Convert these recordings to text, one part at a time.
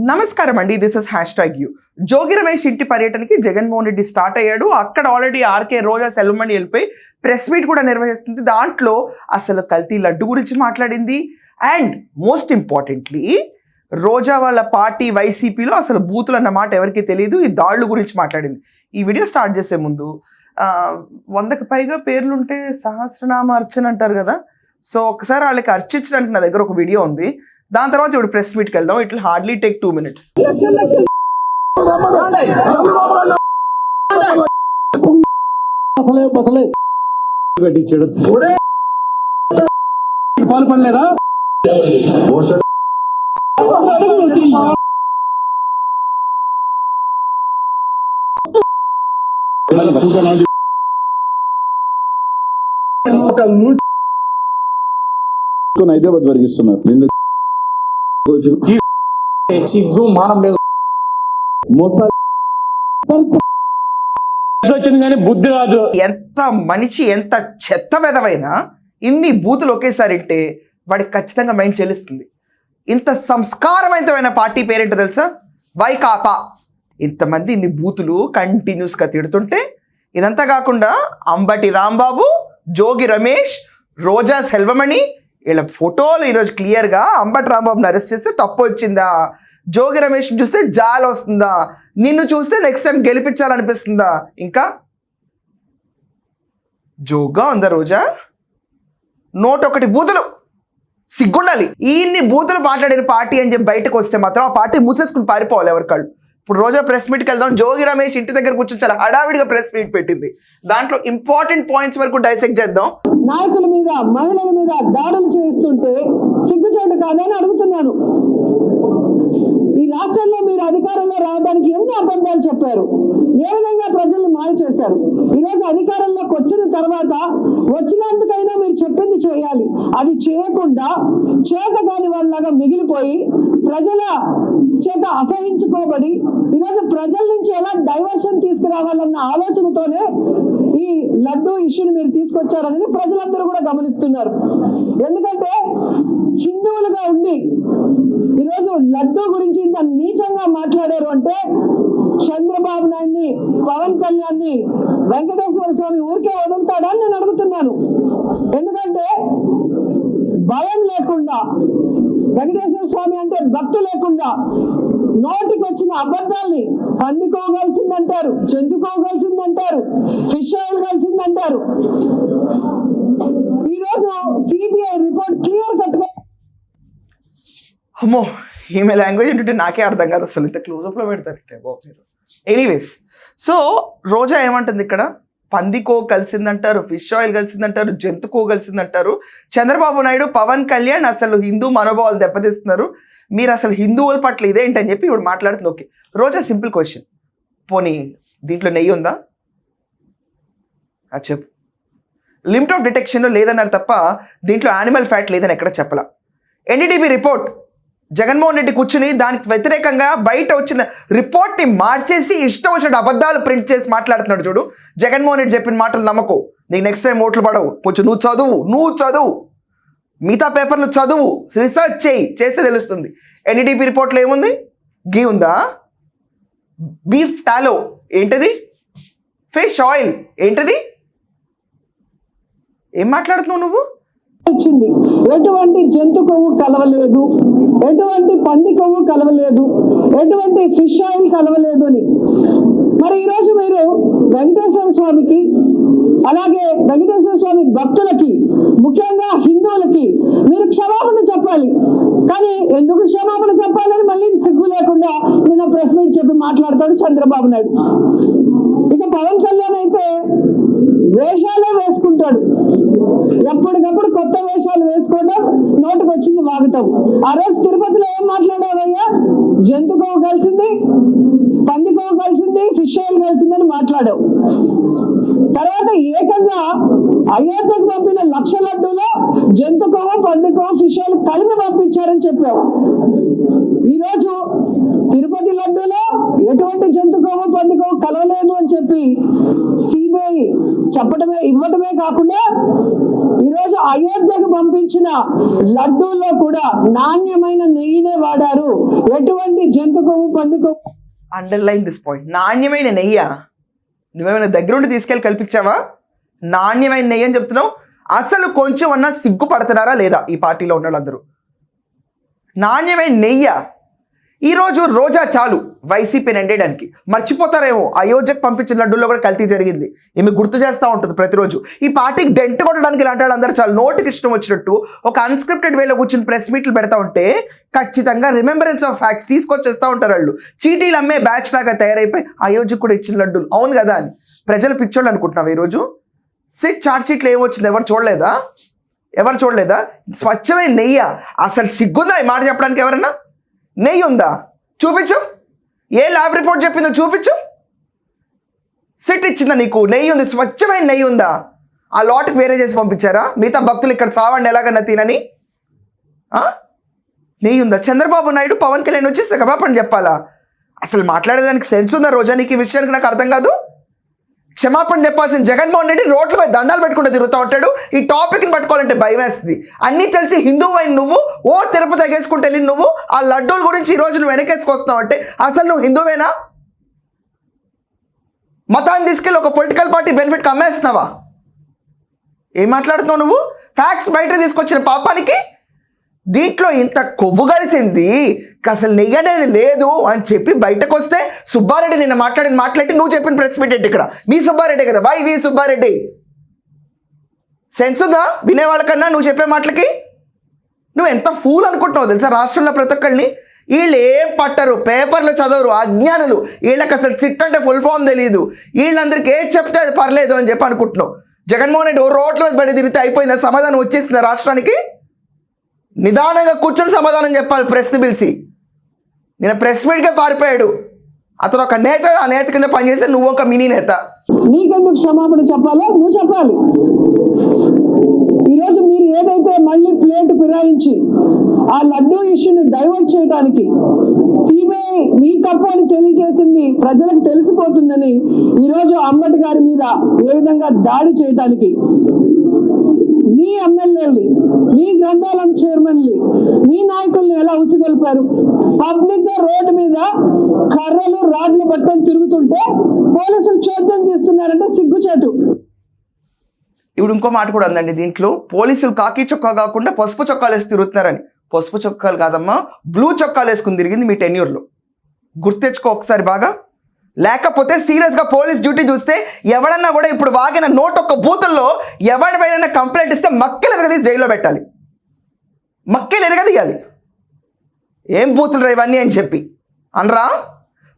నమస్కారం అండి, this is #you. Jogi Ramesh ఇంటి పర్యటనకి జగన్మోహన్ రెడ్డి స్టార్ట్ అయ్యాడు. అక్కడ ఆల్రెడీ ఆర్కే రోజా సెల్వమణి వెళ్ళిపోయి ప్రెస్ మీట్ కూడా నిర్వహిస్తుంది. దాంట్లో అసలు కల్తీ లడ్డు గురించి మాట్లాడింది. అండ్ మోస్ట్ ఇంపార్టెంట్లీ రోజా వాళ్ళ పార్టీ వైసీపీలో అసలు బూతులు అన్న మాట ఎవరికి తెలియదు. ఈ దాళ్ళు గురించి మాట్లాడింది. ఈ వీడియో స్టార్ట్ చేసే ముందు 100కి పైగా పేర్లుంటే సహస్రనామ అర్చన అంటారు కదా. సో ఒకసారి వాళ్ళకి అర్చించడానికి నా దగ్గర ఒక వీడియో ఉంది. దాని తర్వాత ఇప్పుడు ప్రెస్ మీట్కి వెళ్దాం. It will hardly take 2 minutes. Hyderabad వరిగిస్తున్నారు. సిగ్గు మానం లేదు, బుద్ధి రాదు. ఎంత మనిషి ఎంత చెత్త వెదవైనా ఇన్ని బూతులు ఒకేసారి అంటే వాడికి ఖచ్చితంగా మైండ్ చెల్లిస్తుంది. ఇంత సంస్కారవంతమైన పార్టీ పేరేంటో తెలుసా? వైకాపా. ఇంతమంది ఇన్ని బూతులు కంటిన్యూస్గా తిడుతుంటే ఇదంతా కాకుండా అంబటి రాంబాబు, జోగి రమేష్, రోజా సెల్వమణి వీళ్ళ ఫోటోలు ఈరోజు క్లియర్గా అంబటి రాంబాబుని అరెస్ట్ చేస్తే తప్పు వచ్చిందా? జోగి రమేష్ని చూస్తే జాలి వస్తుందా? నిన్ను చూస్తే నెక్స్ట్ టైం గెలిపించాలనిపిస్తుందా? ఇంకా జోగా ఉందా రోజా? నోటొకటి బూతులు, సిగ్గుండాలి. ఇన్ని బూతులు మాట్లాడిన పార్టీ అని చెప్పి బయటకు వస్తే మాత్రం ఆ పార్టీ మూసేసుకుని పారిపోవాలి ఎవరికాళ్ళు. ఇప్పుడు రోజా ప్రెస్ మీట్కి వెళ్దాం. జోగి రమేష్ ఇంటి దగ్గర కూర్చొని చాలా హడావిడిగా ప్రెస్ మీట్ పెట్టింది. దాంట్లో ఇంపార్టెంట్ పాయింట్స్ వరకు డైసెక్ట్ చేద్దాం. నాయకుల మీద, మహిళల మీద దాడులు చేస్తుంటే సిగ్గుచేటు కాదని అడుగుతున్నాను. ఈ రాష్ట్రంలో మీరు అధికారంలో రావడానికి ఎన్ని అబద్ధాలు చెప్పారు, ఏ విధంగా ప్రజల్ని మాయ చేశారు. ఈరోజు అధికారంలోకి వచ్చిన తర్వాత వచ్చినందుకైనా మీరు చెప్పింది చేయాలి. అది చేయకుండా చేత కాని వాళ్ళలాగా మిగిలిపోయి ప్రజల చేత అసహించుకోబడి ఈరోజు ప్రజల నుంచి ఎలా డైవర్షన్ తీసుకురావాలన్న ఆలోచనతోనే ఈ లడ్డూ ఇష్యూని మీరు తీసుకొచ్చారనేది ప్రజలందరూ కూడా గమనిస్తున్నారు. ఎందుకంటే హిందువులుగా ఉండి ఈరోజు లడ్డూ గురించి ఇంత నీచంగా మాట్లాడారు అంటే చంద్రబాబు నాయుడిని, పవన్ కళ్యాణ్ని, వెంకటేశ్వర స్వామి ఊరికే వదులుతాడా అని నేను అడుగుతున్నాను. ఎందుకంటే భయం లేకుండా, వెంకటేశ్వర స్వామి అంటే భక్తి లేకుండా నోటికి వచ్చిన అబద్ధాల్ని పందికోగలిసిందంటారు, జంతుకోగలిసిందంటారు, ఫిష్ ఆయిల్ కలిసిందంటారు. ఈరోజు సిబిఐ రిపోర్ట్ క్లియర్ కట్గా, అమ్మో ఈమె లాంగ్వేజ్ ఏంటంటే నాకే అర్థం కాదు అసలు. ఇంత క్లోజప్లో పెడతారంటే బాబు మీరు. ఎనీవేస్, సో రోజా ఏమంటుంది ఇక్కడ? పందికో కలిసిందంటారు, ఫిష్ ఆయిల్ కలిసిందంటారు, జంతుకో కలిసిందంటారు. చంద్రబాబు నాయుడు, పవన్ కళ్యాణ్ అసలు హిందూ మనోభావాలు దెబ్బతీస్తున్నారు. మీరు అసలు హిందువుల పట్ల ఇదేంటని చెప్పి ఇప్పుడు మాట్లాడుతుంది. ఓకే రోజా, సింపుల్ క్వశ్చన్, పోనీ దీంట్లో నెయ్యి ఉందా? అది చెప్పు. లిమిట్ ఆఫ్ డిటెక్షన్లో లేదన్నారు తప్ప దీంట్లో యానిమల్ ఫ్యాట్ లేదని ఎక్కడ చెప్పలా. ఎన్డీటీవీ రిపోర్ట్ జగన్మోహన్ రెడ్డి కూర్చుని దానికి వ్యతిరేకంగా బయట వచ్చిన రిపోర్ట్ని మార్చేసి ఇష్టం వచ్చిన అబద్ధాలు ప్రింట్ చేసి మాట్లాడుతున్నాడు చూడు. జగన్మోహన్ రెడ్డి చెప్పిన మాటలు నమ్మకు, నీకు నెక్స్ట్ టైం ఓట్లు పడవు. కొంచెం నువ్వు చదువు, మిగతా పేపర్లు చదువు, రీసెర్చ్ చేస్తే తెలుస్తుంది. ఎన్డీటీవీ రిపోర్ట్లో ఏముంది? గీ ఉందా? బీఫ్ టాలో ఏంటది? ఫిష్ ఆయిల్ ఏంటది? ఏం మాట్లాడుతున్నావు నువ్వు? ఇచ్చింది. ఎటువంటి జంతు కొవ్వు కలవలేదు, ఎటువంటి పంది కొవ్వు కలవలేదు, ఎటువంటి ఫిష్ ఆయిల్ కలవలేదు అని. మరి ఈరోజు మీరు వెంకటేశ్వర స్వామికి, అలాగే వెంకటేశ్వర స్వామి భక్తులకి, ముఖ్యంగా హిందువులకి మీరు క్షమాపణ చెప్పాలి. కానీ ఎందుకు క్షమాపణ చెప్పాలని మళ్ళీ సిగ్గు లేకుండా నిన్న ప్రెస్ మీట్ చెప్పి మాట్లాడతాడు చంద్రబాబు నాయుడు. ఇక పవన్ కళ్యాణ్ అయితే వేషాలే వేసుకుంటాడు. ఎప్పటికప్పుడు కొత్త వేషాలు వేసుకోవడం, నోటుకు వచ్చింది వాగటం. ఆ రోజు తిరుపతిలో ఏం మాట్లాడావయ్యా? జంతుకోవ కలిసింది, పందికోవ కలిసింది, ఫిష్ ఆయిల్ కలిసిందని మాట్లాడావు. తర్వాత ఏకంగా అయోధ్యకు పంపిన 1,00,000 లడ్డూలో జంతుకోవ, పందికోవ, ఫిష్ ఆయిల్ కలిపి పంపించారని చెప్పావు. ఈరోజు తిరుపతి లడ్డూలో ఎటువంటి జంతుకోవో పందుకో కలవలేదు అని చెప్పి సిబిఐ ఇవ్వటమే కాకుండా ఈరోజు అయోధ్యకు పంపించిన లడ్డూల్లో కూడా నాణ్యమైన నెయ్యినే వాడారు, ఎటువంటి జంతుకోవు పందుకో. Underline this point. నాణ్యమైన నెయ్యా? నువ్వేమైనా దగ్గరుండి తీసుకెళ్ళి కల్పించావా? నాణ్యమైన నెయ్యి అని చెప్తున్నావు. అసలు కొంచెం అన్నా సిగ్గుపడుతున్నారా లేదా ఈ పార్టీలో ఉన్న వాళ్ళందరూ? నాణ్యమైన నెయ్యా? ఈరోజు రోజా చాలు వైసీపీని ఎండేయడానికి. మర్చిపోతారేమో అయోధ్యకు పంపించిన లడ్డూల్లో కూడా కల్తీ జరిగింది. ఈమె గుర్తు చేస్తూ ఉంటుంది ప్రతిరోజు. ఈ పార్టీకి డెంట్ కొట్టడానికి ఇలాంటి వాళ్ళందరూ చాలు నోటికి ఇష్టం వచ్చినట్టు ఒక అన్స్క్రిప్టెడ్ వేలో కూర్చుని ప్రెస్ మీట్లు పెడతా ఉంటే ఖచ్చితంగా రిమెంబరెన్స్ ఆఫ్ ఫ్యాక్ట్స్ తీసుకొచ్చేస్తూ ఉంటారు వాళ్ళు. చీటీలు అమ్మే బ్యాచ్ లాగా తయారైపోయి అయోధ్యకు కూడా ఇచ్చిన లడ్డూలు అవును కదా అని ప్రజలు పిచ్చోళ్ళు అనుకుంటున్నావు. ఈరోజు చార్జ్ షీట్లు ఏమొచ్చింది ఎవరు చూడలేదా? స్వచ్ఛమైన నెయ్యా? అసలు సిగ్గుందా ఈ మాట చెప్పడానికి? ఎవరన్నా నెయ్యి ఉందా చూపించు. ఏ ల్యాబ్ రిపోర్ట్ చెప్పిందో చూపించు. సిట్ ఇచ్చిందా నీకు? నెయ్యి ఉంది, స్వచ్ఛమైన నెయ్యి ఉందా? ఆ లాట్కి వేరే చేసి పంపించారా? మిగతా భక్తులు ఇక్కడ సావండి ఎలాగన్నా తినని? నెయ్యి ఉందా? చంద్రబాబు నాయుడు పవన్ కళ్యాణ్ వచ్చి క్షమాపణ చెప్పాలా? అసలు మాట్లాడేదానికి సెన్స్ ఉందా రోజా నీకు? ఈ విషయానికి నాకు అర్థం కాదు. క్షమాపణ చెప్పాల్సిన జగన్మోహన్ రెడ్డి రోడ్లపై దండాలు పెట్టుకుంటూ తిరుగుతూ ఉంటాడు. ఈ టాపిక్ని పట్టుకోవాలంటే భయం వేస్తుంది. అన్నీ తెలిసి హిందువు అయిన నువ్వు తిరుపతి ఎగేసుకుంటూ వెళ్ళి నువ్వు ఆ లడ్డూల గురించి ఈ రోజు నువ్వు వెనకేసుకొస్తున్నావు అంటే అసలు నువ్వు హిందువేనా? మతాన్ని తీసుకెళ్ళి ఒక పొలిటికల్ పార్టీ బెనిఫిట్కి అమ్మేస్తున్నావా? ఏం మాట్లాడుతున్నావు నువ్వు? ఫ్యాక్ట్స్ బయట తీసుకొచ్చిన పాపానికి దీంట్లో ఇంత కొవ్వు కలిసింది, అసలు నెయ్యి అనేది లేదు అని చెప్పి బయటకు వస్తే సుబ్బారెడ్డి నిన్న మాట్లాడి నువ్వు చెప్పిన ప్రెస్ మీట్ ఏంటి? ఇక్కడ మీ సుబ్బారెడ్డి కదా, వై వి సుబ్బారెడ్డి. సెన్స్ ఉందా వినేవాళ్ళకన్నా నువ్వు చెప్పే మాటలకి? నువ్వు ఎంత ఫూల్ అనుకుంటున్నావు తెలుసా రాష్ట్రంలో ప్రతి ఒక్కరిని? వీళ్ళు ఏం పట్టరు, పేపర్లు చదవరు, అజ్ఞానులు. వీళ్ళకి అసలు సిట్ అంటే ఫుల్ ఫామ్ తెలియదు. వీళ్ళందరికీ ఏది చెప్తే అది పర్లేదు అని చెప్పి అనుకుంటున్నావు. జగన్మోహన్ రెడ్డి రోడ్ల మీద బడి తిరిగితే అయిపోయిందా? సమాధానం వచ్చేసిందా రాష్ట్రానికి? నిదానంగా కూర్చొని సమాధానం చెప్పాలి ప్రెస్ని పిలిచి. నేను ప్రెస్ మీట్గా పారిపోయాడు. అతను ఒక నేత, ఆ నేత కింద పనిచేస్తే నువ్వు ఒక మినీ నేత. నీకెందుకు క్షమాపణ చెప్పాలో నువ్వు చెప్పాలి. ఈరోజు మీరు ఏదైతే మళ్ళీ ప్లేట్ ఫిరాయించి ఆ లడ్డూ ఇష్యూని డైవర్ట్ చేయడానికి సిబిఐ మీ తప్పు అని తెలియజేసింది ప్రజలకు తెలిసిపోతుందని ఈరోజు అంబటి గారి మీద ఏ విధంగా దాడి చేయడానికి మీ ఎమ్మెల్యేల్ని, మీ గ్రంథాలయం చైర్మన్ని, మీ నాయకుల్ని ఎలా ఉసిగొల్పారు? పబ్లిక్ గా రోడ్డు మీద కర్రలు రాడ్లు పట్టుకొని తిరుగుతుంటే పోలీసులు చోద్యం చేస్తున్నారంటే సిగ్గుచేటు. ఇప్పుడు ఇంకో మాట కూడా ఉందండి దీంట్లో. పోలీసులు కాకి చొక్కా కాకుండా పసుపు చొక్కాలు వేసి తిరుగుతున్నారని. పసుపు చొక్కాలు కాదమ్మా, బ్లూ చొక్కాలు వేసుకుని తిరిగింది మీ టెన్యూర్లో. గుర్తెచ్చుకో ఒకసారి బాగా. లేకపోతే సీరియస్గా పోలీస్ డ్యూటీ చూస్తే ఎవడన్నా కూడా ఇప్పుడు వాగిన 101 బూతుల్లో ఎవరిపైనా కంప్లైంట్ ఇస్తే మక్కెలు ఎరగదీసి జైల్లో పెట్టాలి. మక్కెలు ఎరగదీయాలి. ఏం బూతులు ఇవన్నీ అని చెప్పి అనరా?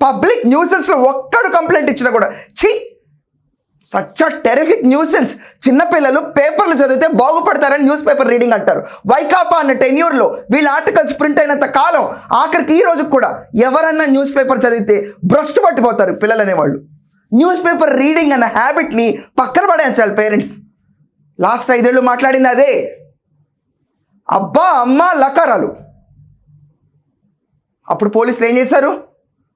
పబ్లిక్ న్యూసెన్స్లో ఒక్కడు కంప్లైంట్ ఇచ్చినా కూడా ఛీ, సచ్ అ టెరిఫిక్ న్యూసెన్స్. చిన్నపిల్లలు పేపర్లు చదివితే బాగుపడతారని న్యూస్ పేపర్ రీడింగ్ అంటారు. వైకాపా అన్న టెన్యూర్లో వీళ్ళ ఆర్టికల్స్ ప్రింట్ అయినంత కాలం ఆఖరికి ఈ రోజు కూడా ఎవరన్నా న్యూస్ పేపర్ చదివితే భ్రష్టు పట్టిపోతారు పిల్లలు అనేవాళ్ళు. న్యూస్ పేపర్ రీడింగ్ అన్న హ్యాబిట్ని పక్కన పడేయించాలి పేరెంట్స్. లాస్ట్ 5 ఏళ్ళు మాట్లాడింది అదే. అబ్బా అమ్మ లకారాలు. అప్పుడు పోలీసులు ఏం చేశారు?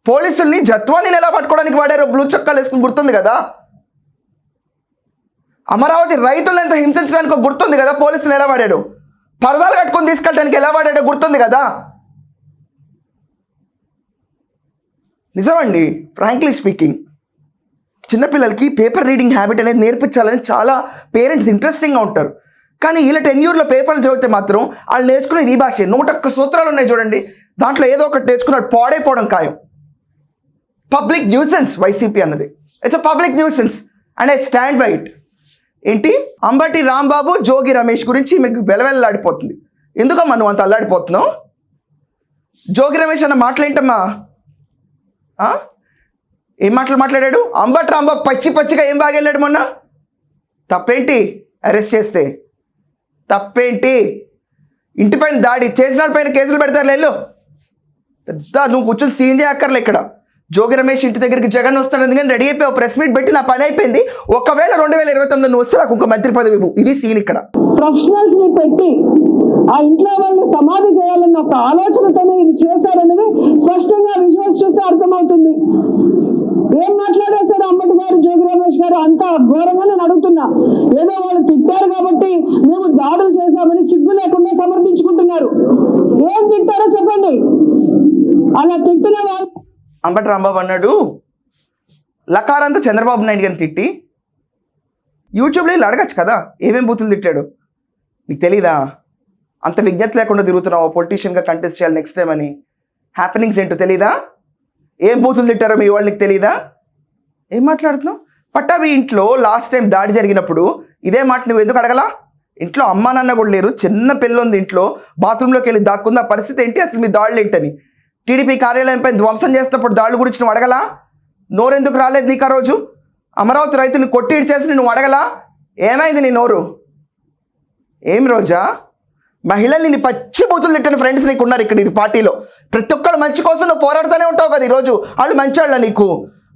పోలీసుల్ని జత్వాని ఎలా పట్టుకోవడానికి వాడారు? బ్లూ చొక్కాలు వేసుకుని గుర్తుంది కదా. అమరావతి రైతులను ఎంత హింసించడానికి గుర్తుంది కదా. పోలీసులు ఎలా వాడాడు? పరదాలు కట్టుకొని తీసుకెళ్ళడానికి ఎలా వాడాడో గుర్తుంది కదా. నిజమండి, ఫ్రాంక్లీ స్పీకింగ్, చిన్నపిల్లలకి పేపర్ రీడింగ్ హ్యాబిట్ అనేది నేర్పించాలని చాలా పేరెంట్స్ ఇంట్రెస్టింగ్గా ఉంటారు. కానీ వీళ్ళ టెన్యూర్లో పేపర్లు చదివితే మాత్రం వాళ్ళు నేర్చుకునేది ఈ భాష. 101 సూత్రాలు ఉన్నాయి చూడండి, దాంట్లో ఏదో ఒకటి నేర్చుకున్నాడు పాడైపోవడం ఖాయం. పబ్లిక్ న్యూసెన్స్ వైసీపీ అన్నది. It's a public nuisance and I stand by it. ఏంటి అంబటి రాంబాబు, జోగి రమేష్ గురించి మీకు వెలవెల్లాడిపోతుంది. ఎందుకమ్మా నువ్వు అంత అల్లాడిపోతున్నావు? జోగి రమేష్ అన్న మాటలేంటమ్మా? ఏం మాటలు మాట్లాడాడు? అంబటి రాంబాబు పచ్చిగా ఏం బాగా వెళ్ళాడు మొన్న. తప్పేంటి అరెస్ట్ చేస్తే? తప్పేంటి? ఇంటిపైన దాడి చేసిన పైన కేసులు పెడతారు లేళ్ళు. పెద్ద నువ్వు కూర్చొని సీన్ చేయక్కర్లే ఇక్కడ. జోగి రమేష్ ఇంటి దగ్గరికి జగన్ వస్తాడు ఎందుకని రెడీ అయిపోయి ప్రెస్ మీట్ పెట్టి నా పని అయిపోయింది. ఒకవేళ 2029 నువ్వు వస్తే నాకు ఒక మంత్రి పదవి ఇవ్వు. ఇది సీన్ ఇక్కడ. ప్రొఫెషనల్స్ ని పెట్టి ఆ ఇంట్లో వాళ్ళని సమాధి చేయాలన్న ఒక ఆలోచనతోనే ఇది చేశారనేది స్పష్టంగా విజువల్స్ చూస్తే అర్థమవుతుంది. ఏం మాట్లాడేశారు అంబటి గారు, జోగి రమేష్ గారు అంత ఘోరంగా నేను అడుగుతున్నా. ఏదో వాళ్ళు తిట్టారు కాబట్టి మేము దాడులు చేశామని సిగ్గు లేకుండా సమర్థించుకుంటున్నారు. ఏం తిట్టారో చెప్పండి. అలా తిట్టిన వాళ్ళు అంబటి రాంబాబు అన్నాడు, లకారంతో చంద్రబాబు నాయుడు గారిని తిట్టి యూట్యూబ్లో వెళ్ళి అడగచ్చు కదా ఏమేం బూతులు తిట్టాడు. నీకు తెలీదా? అంత విజ్ఞత లేకుండా తిరుగుతున్నావు పొలిటీషియన్గా కంటెస్ట్ చేయాలి నెక్స్ట్ టైం అని. హ్యాపెనింగ్స్ ఏంటో తెలీదా? ఏం బూతులు తిట్టారో మీ వాళ్ళు నీకు తెలీదా? ఏం మాట్లాడుతున్నావు? పట్టాభి ఇంట్లో లాస్ట్ టైం దాడి జరిగినప్పుడు ఇదే మాట నువ్వు ఎందుకు అడగలా? ఇంట్లో అమ్మా నాన్న కూడా లేరు, చిన్న పిల్ల ఉంది ఇంట్లో, బాత్రూంలోకి వెళ్ళి దాక్కుంది. ఆ పరిస్థితి ఏంటి? అసలు మీ దాడులు ఏంటని టీడీపీ కార్యాలయంపై ధ్వంసం చేసినప్పుడు దాడుల గురించి నువ్వు అడగలా? నోరెందుకు రాలేదు నీకు ఆ రోజు? అమరావతి రైతులను కొట్టి చేసి నువ్వు అడగలా? ఏమైంది నీ నోరు? ఏం రోజా? మహిళల్ని నీ పచ్చి బూతులు తిట్టిన ఫ్రెండ్స్ నీకు ఉన్నారు ఇక్కడ ఇది పార్టీలో. ప్రతి ఒక్కరు మంచి కోసం నువ్వు పోరాడుతూనే ఉంటావు కదా. ఈరోజు వాళ్ళు మంచోళ్ళ నీకు?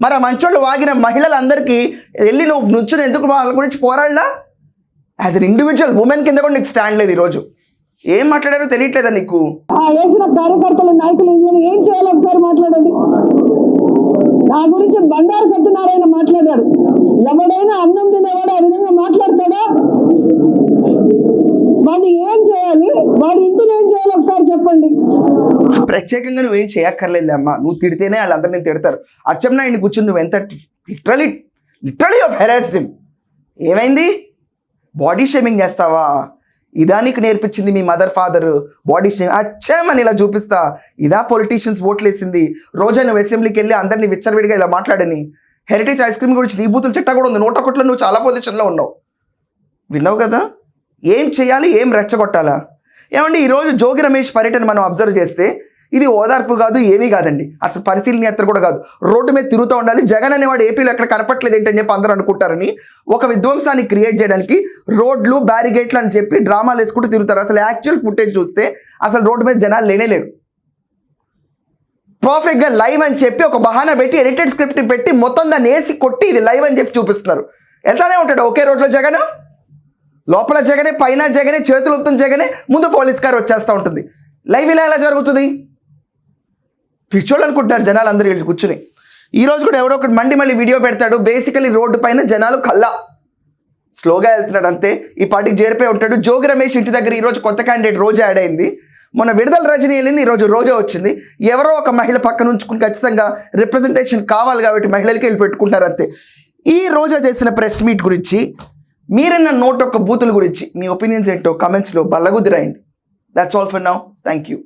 మరి ఆ మంచోళ్ళు వాగిన మహిళలందరికీ వెళ్ళి నువ్వు నుంచుని ఎందుకు వాళ్ళ గురించి పోరాడలా? యాజ్ అన్ ఇండివిజువల్ ఉమెన్ కింద కూడా నీకు స్టాండ్ లేదు ఈరోజు. ఏం మాట్లాడారో తెలియట్లేదా నీకు? ఆ వేసిన కార్యకర్తలు నాయకులు ఇంట్లో ఏం చేయాలో ఒకసారి మాట్లాడండి. నా గురించి బండారు సత్యనారాయణ మాట్లాడాడు. ఎవడైనా అన్నం తినేవాడు ఆ విధంగా మాట్లాడతాడా? వాడిని ఏం చేయాలి, వాడి ఇంటిని ఏం చేయాలి ఒకసారి చెప్పండి. ప్రత్యేకంగా నువ్వేం చేయక్కర్లేదు అమ్మా. నువ్వు తిడితేనే వాళ్ళందరినీ తిడతారు. అచ్చెన్నాయుడిని కూర్చుని నువ్వు ఎంత లిటరలీ ఆఫ్ హెరాస్డ్ హిమ్. ఏమైంది? బాడీ షేమింగ్ చేస్తావా? ఇదా నీకు నేర్పించింది మీ మదర్ ఫాదర్? బాడీ షేమ్ అచ్చేమని ఇలా చూపిస్తా? ఇదా పొలిటీషియన్స్ ఓట్లు వేసింది? రోజా నువ్వు అసెంబ్లీకి వెళ్ళి అందరినీ విచ్చలవిడిగా ఇలా మాట్లాడని. హెరిటేజ్ ఐస్ క్రీమ్ గురించి నీ బూతుల చిట్టా కూడా ఉంది. 101లో నువ్వు చాలా పొజిషన్లో ఉన్నావు. విన్నావు కదా? ఏం చేయాలి, ఏం రెచ్చగొట్టాలా? ఏమండి, ఈరోజు జోగి రమేష్ పర్యటన మనం అబ్జర్వ్ చేస్తే ఇది ఓదార్పు కాదు, ఏమీ కాదండి. అసలు పరిశీలన యాత్ర కూడా కాదు. రోడ్డు మీద తిరుగుతూ ఉండాలి. జగన్ అనేవాడు ఏపీలో ఎక్కడ కనపట్లేదు ఏంటని చెప్పి అందరూ అనుకుంటారని ఒక విధ్వంసాన్ని క్రియేట్ చేయడానికి రోడ్లు బ్యారిగేట్లు అని చెప్పి డ్రామాలు వేసుకుంటూ తిరుగుతారు. అసలు యాక్చువల్ ఫుటేజ్ చూస్తే అసలు రోడ్డు మీద జనాలు లేనేలేరు. పర్ఫెక్ట్గా లైవ్ అని చెప్పి ఒక బహానా పెట్టి ఎడిటెడ్ స్క్రిప్ట్ పెట్టి మొత్తం దాన్ని వేసి కొట్టి ఇది లైవ్ అని చెప్పి చూపిస్తున్నారు. వెళ్తానే ఉంటాడు ఒకే రోడ్లో జగన్, లోపల జగనే, పైన జగనే, చేతులు ఉత్తం జగనే, ముందు పోలీస్ కారు వచ్చేస్తూ ఉంటుంది. లైవ్ ఇలా ఎలా జరుగుతుంది? పిచ్చోళ్ళు అనుకుంటున్నారు జనాలు అందరూ వీళ్ళు కూర్చుని. ఈరోజు కూడా ఎవడో ఒకటి మళ్ళీ వీడియో పెడతాడు. బేసికలీ రోడ్డు పైన జనాలు కల్లా స్లోగా వెళ్తున్నాడు అంతే. ఈ పార్టీకి చేరిపోయి ఉంటాడు. జోగి రమేష్ ఇంటి దగ్గర ఈరోజు కొత్త క్యాండిడేట్ రోజా యాడ్ అయింది. మొన్న విడుదల రజనీ వెళ్ళింది, ఈరోజు రోజా వచ్చింది. ఎవరో ఒక మహిళ పక్కన ఉంచుకుని ఖచ్చితంగా రిప్రజెంటేషన్ కావాలి కాబట్టి మహిళలకి వెళ్ళి పెట్టుకుంటారు అంతే. ఈ రోజా చేసిన ప్రెస్ మీట్ గురించి మీరన్న నోట్ ఒక బూతుల గురించి మీ ఒపీనియన్స్ ఏంటో కమెంట్స్లో బల్లగుద్ది రాయండి. That's all for now. Thank you.